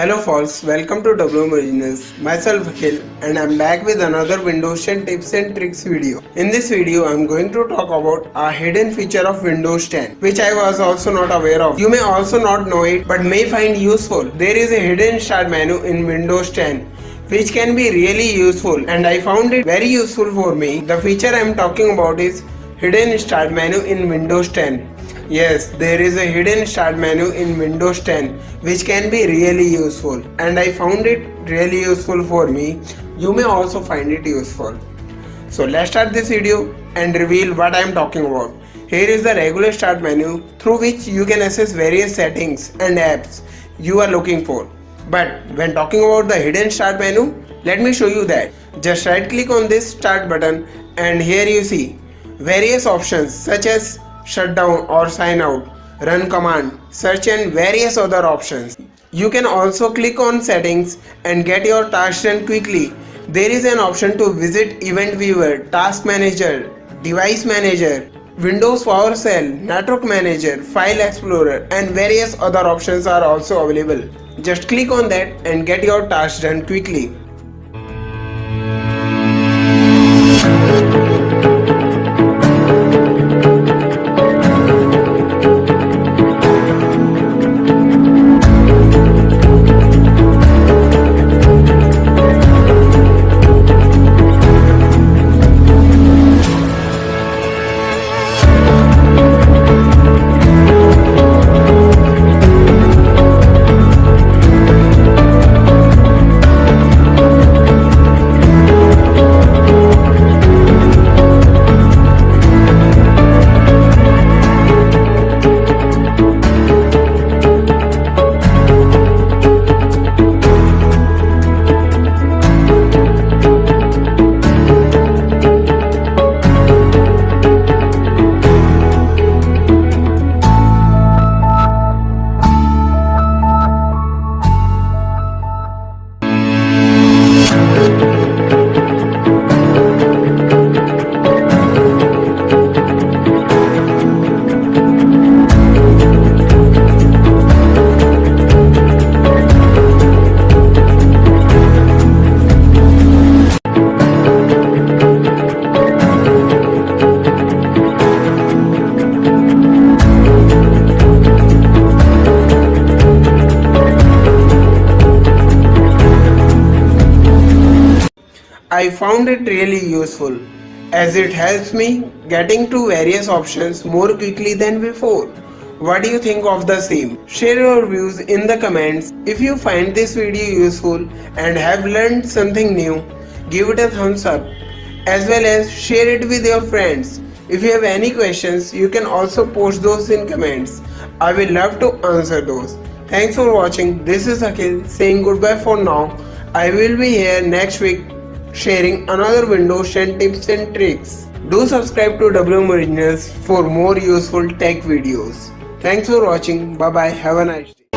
Hello folks, welcome to WM Originals. Myself Akhil and I'm back with another Windows 10 tips and tricks video. In this video, I'm going to talk about a hidden feature of Windows 10 which I was also not aware of. You may also not know it but may find useful. There is a hidden start menu in Windows 10 which can be really useful and I found it very useful for me. The feature I'm talking about is hidden start menu in Windows 10. Yes, there is a hidden start menu in Windows 10 which can be really useful and I found it really useful for me. You may also find it useful. So let's start this video and reveal what I am talking about. Here is the regular start menu through which you can access various settings and apps you are looking for. But when talking about the hidden start menu, let me show you that. Just right click on this start button and here you see various options such as shutdown or sign out, run command, search and various other options. You can also click on settings and get your tasks done quickly. There is an option to visit event viewer, task manager, device manager, Windows PowerShell, network manager, file explorer and various other options are also available. Just click on that and get your tasks done quickly. I found it really useful as it helps me getting to various options more quickly than before. What do you think of the same? Share your views in the comments. If you find this video useful and have learned something new, give it a thumbs up as well as share it with your friends. If you have any questions, you can also post those in comments. I will love to answer those. Thanks for watching. This is Akhil saying goodbye for now. I will be here next week sharing another Windows 10 tips and tricks. Do subscribe to WM Originals for more useful tech videos. Thanks for watching. Bye bye. Have a nice day.